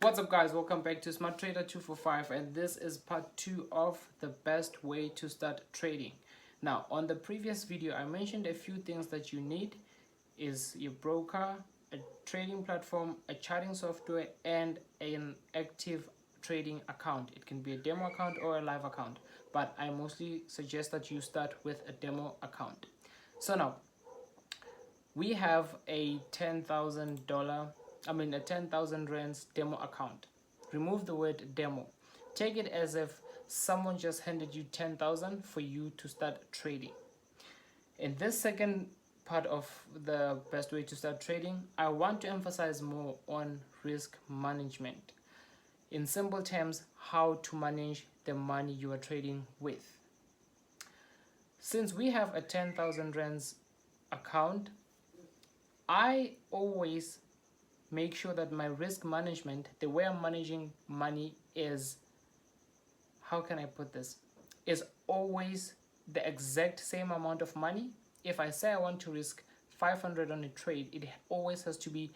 What's up guys, welcome back to Smart Trader 245, and this is part 2 of the best way to start trading. Now on the previous video I mentioned a few things that you need is your broker, a trading platform, a charting software, and an active trading account. It can be a demo account or a live account, but I mostly suggest that you start with a demo account. So now we have a a 10,000 rands demo account. Remove the word demo. Take it as if someone just handed you 10,000 for you to start trading. In this second part of the best way to start trading, I want to emphasize more on risk management. In simple terms, how to manage the money you are trading with. Since we have a 10,000 rands account, I always make sure that my risk management, the way I'm managing money is, how can I put this, is always the exact same amount of money. If I say I want to risk 500 on a trade, it always has to be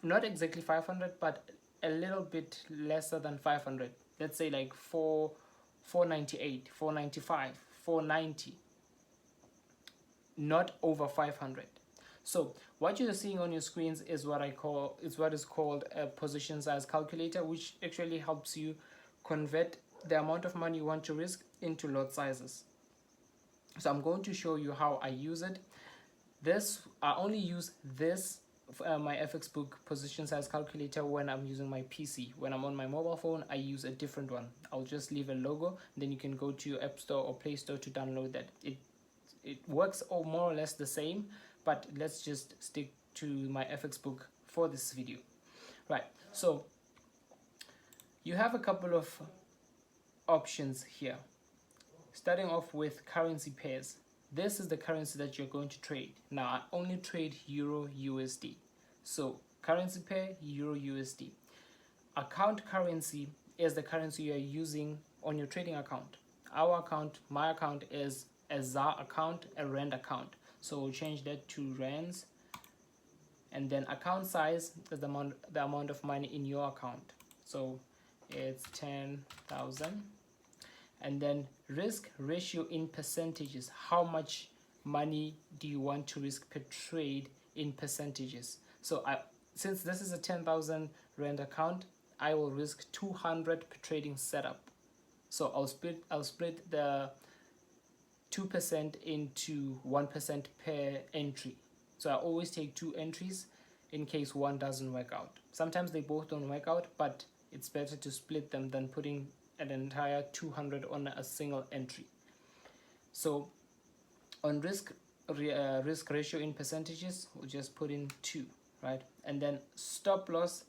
not exactly 500, but a little bit lesser than 500. Let's say like 498, 495, 490, not over 500. So what you're seeing on your screens is what is called a position size calculator, which actually helps you convert the amount of money you want to risk into lot sizes. So I'm going to show you how I use it. I only use this my FX book position size calculator when I'm using my PC. When I'm on my mobile phone, I use a different one. I'll just leave a logo, then you can go to your App Store or Play Store to download that. It works all more or less the same, but let's just stick to my FX book for this video. Right, so you have a couple of options here. Starting off with currency pairs. This is the currency that you're going to trade. Now I only trade Euro USD. So currency pair Euro USD. Account currency is the currency you are using on your trading account. My account is a ZAR account, a Rand account. So we'll change that to rands. And then account size is the amount of money in your account. So it's 10,000. And then risk ratio in percentages. How much money do you want to risk per trade in percentages? So since this is a 10,000 Rand account, I will risk 200 per trading setup. So I'll split the 2% into 1% per entry. So I always take 2 entries in case one doesn't work out. Sometimes they both don't work out, but it's better to split them than putting an entire 200 on a single entry. So on risk ratio in percentages, we'll just put in 2, right? And then stop loss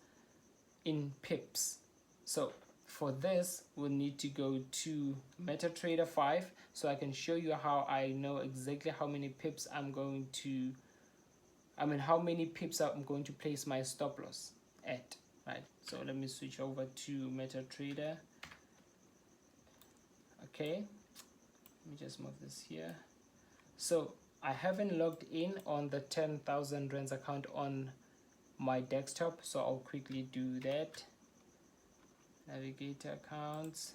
in pips. So for this, we'll need to go to MetaTrader 5 so I can show you how I know exactly how many pips how many pips I'm going to place my stop loss at, right? So let me switch over to MetaTrader. Okay, let me just move this here. So I haven't logged in on the 10,000 rands account on my desktop, so I'll quickly do that. Navigator accounts,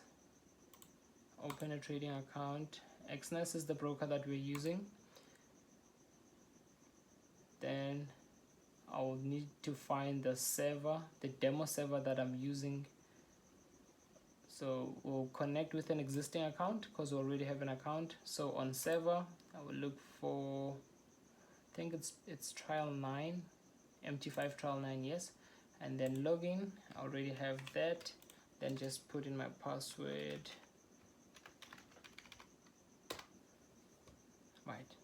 open a trading account. Exness is the broker that we're using. Then I'll need to find the server, the demo server that I'm using. So we'll connect with an existing account because we already have an account. So on server, I will look for, I think it's trial 9, MT5 trial 9, yes. And then login, I already have that. Then just put in my password. Right.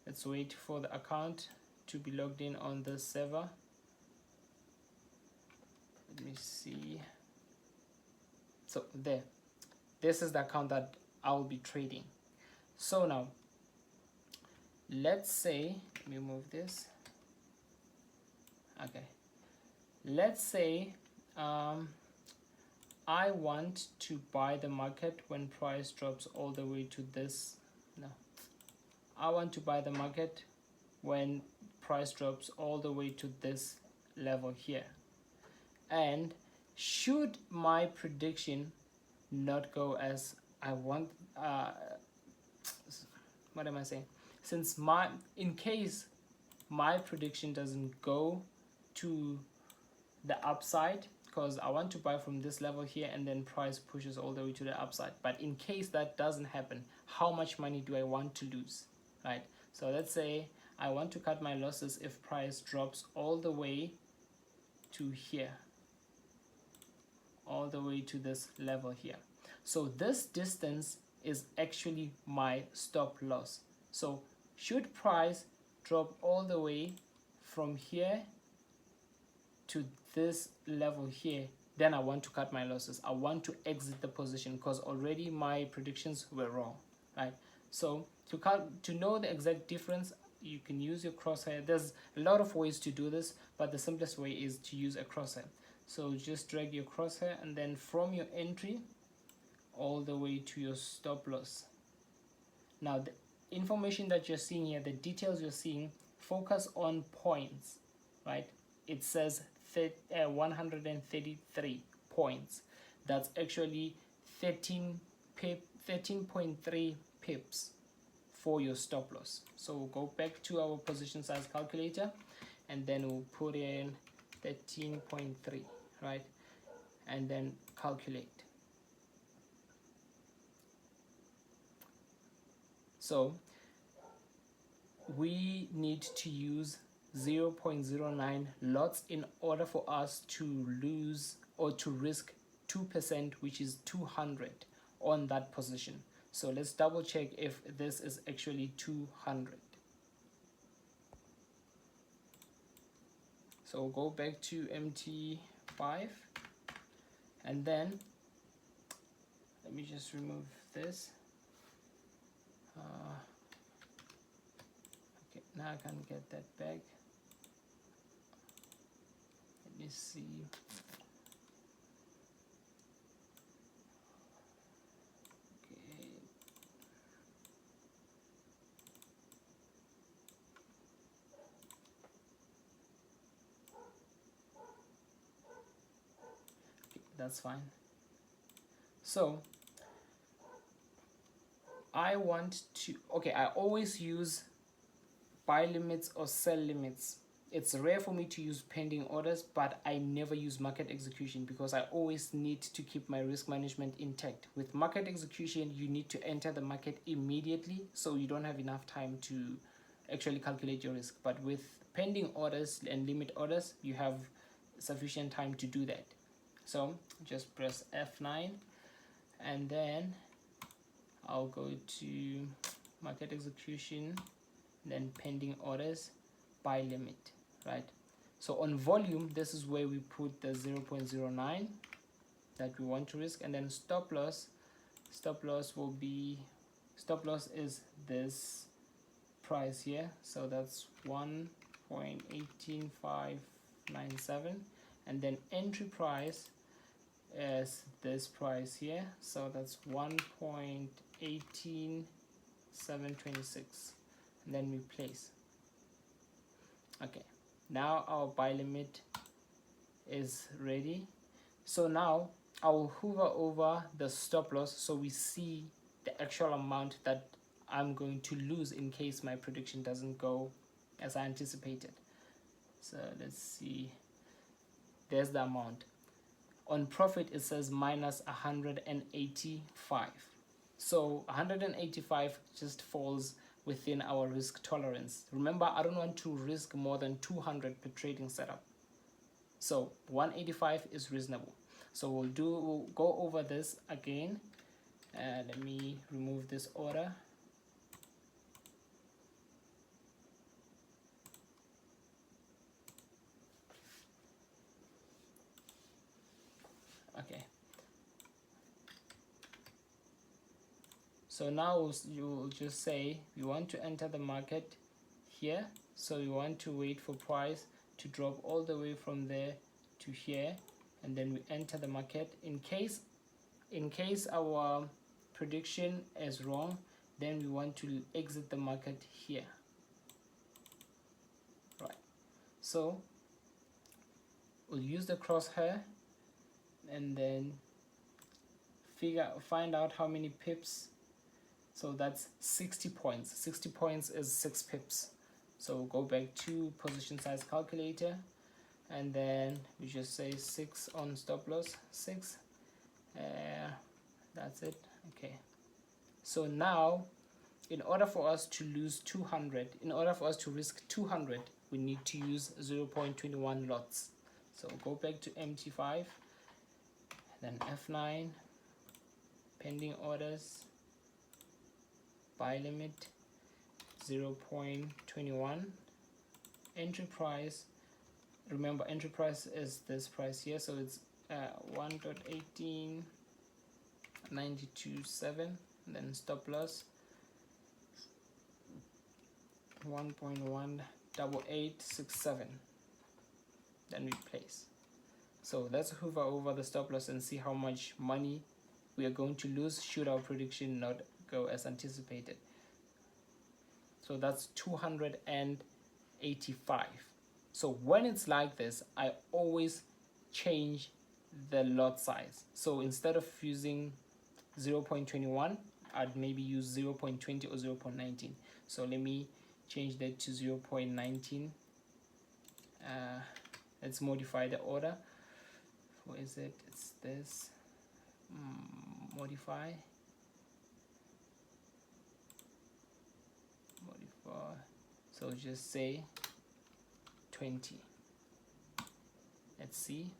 Let's wait for the account to be logged in on the server. Let me see. So there, this is the account that I will be trading. So now, let's say, let me move this. Okay, let's say I want to buy the market when price drops all the way to this. No, I want to buy the market when price drops all the way to this level here. And should my prediction not go as I want, what am I saying? Since in case my prediction doesn't go to the upside, because I want to buy from this level here and then price pushes all the way to the upside, but in case that doesn't happen, how much money do I want to lose, right? So let's say I want to cut my losses if price drops all the way to here, all the way to this level here. So this distance is actually my stop loss. So should price drop all the way from here to this level here, then I want to cut my losses. I want to exit the position because already my predictions were wrong, right? So to know the exact difference, you can use your crosshair. There's a lot of ways to do this, but the simplest way is to use a crosshair. So just drag your crosshair and then from your entry all the way to your stop loss. Now the information that you're seeing here, the details you're seeing, focus on points, right? It says 133 points. That's actually 13.3 pips for your stop loss. So we'll go back to our position size calculator and then we'll put in 13.3, right? And then calculate. So we need to use 0.09 lots in order for us to lose or to risk 2%, which is 200 on that position. So let's double check if this is actually 200. So we'll go back to MT5 and then let me just remove this. Okay, now I can get that back. Let me see. Okay. Okay, that's fine. So I want to, okay, I always use buy limits or sell limits. It's rare for me to use pending orders, but I never use market execution because I always need to keep my risk management intact. With market execution, you need to enter the market immediately, so you don't have enough time to actually calculate your risk. But with pending orders and limit orders, you have sufficient time to do that. So just press F9 and then I'll go to market execution, then pending orders, buy limit, right? So on volume, this is where we put the 0.09 that we want to risk, and then stop loss will be, stop loss is this price here, so that's 1.18597, and then entry price is this price here, so that's 1.18726, and then we place. Okay, now our buy limit is ready. So now I will hover over the stop loss so we see the actual amount that I'm going to lose in case my prediction doesn't go as I anticipated. So let's see, there's the amount. On profit it says minus 185. So 185 just falls within our risk tolerance. Remember, I don't want to risk more than 200 per trading setup. So 185 is reasonable. So we'll go over this again. Let me remove this order. Okay. So now you'll just say you want to enter the market here. So you want to wait for price to drop all the way from there to here, and then we enter the market. In case our prediction is wrong, then we want to exit the market here, right? So we'll use the crosshair and then find out how many pips. So that's 60 points. 60 points is 6 pips. So go back to position size calculator, and then we just say 6 on stop loss, 6. That's it. Okay, so now in order for us to lose 200, in order for us to risk 200, we need to use 0.21 lots. So go back to MT5, then F9, pending orders, buy limit 0.21, entry price, remember entry price is this price here, so it's 1.18927, then stop loss 1.18867, then we place. So let's hover over the stop loss and see how much money we are going to lose should our prediction not go as anticipated. So that's 285. So when it's like this, I always change the lot size. So instead of using 0.21, I'd maybe use 0.20 or 0.19. So let me change that to 0.19. Let's modify the order. Where is it? It's this. Modify. So just say 20. Let's see.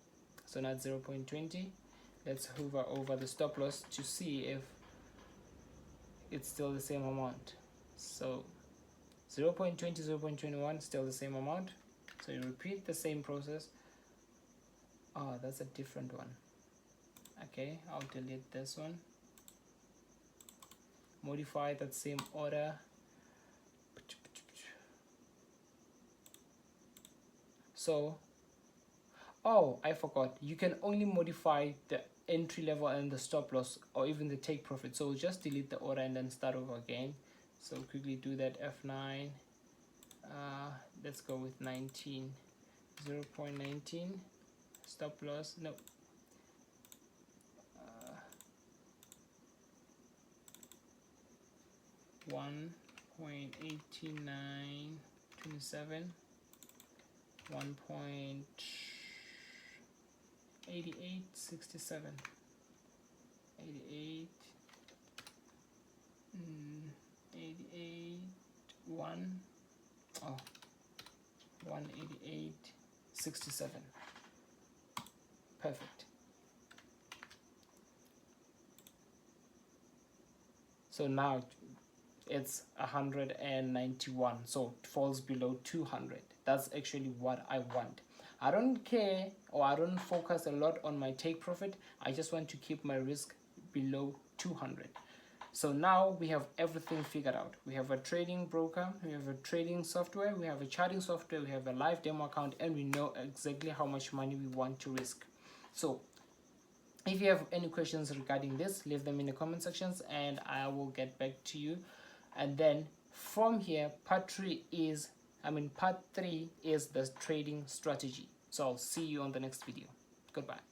So now 0.20. Let's hover over the stop loss to see if it's still the same amount. So 0.20, 0.21, still the same amount. So you repeat the same process. Oh, that's a different one. Okay, I'll delete this one. Modify that same order. So, oh, I forgot. You can only modify the entry level and the stop loss, or even the take profit. So just delete the order and then start over again. So quickly do that. F9. Let's go with 19. 0.19. Stop loss. No. 1.8927. 1.8867. 88 1. Oh, 188.67. Perfect. So now it's 191, so it falls below 200. That's actually what I want. I don't care, or I don't focus a lot on my take profit. I just want to keep my risk below 200. So now we have everything figured out. We have a trading broker, we have a trading software, we have a charting software, we have a live demo account, and we know exactly how much money we want to risk. So if you have any questions regarding this, leave them in the comment sections and I will get back to you. And then from here, part 3 is the trading strategy. So I'll see you on the next video. Goodbye.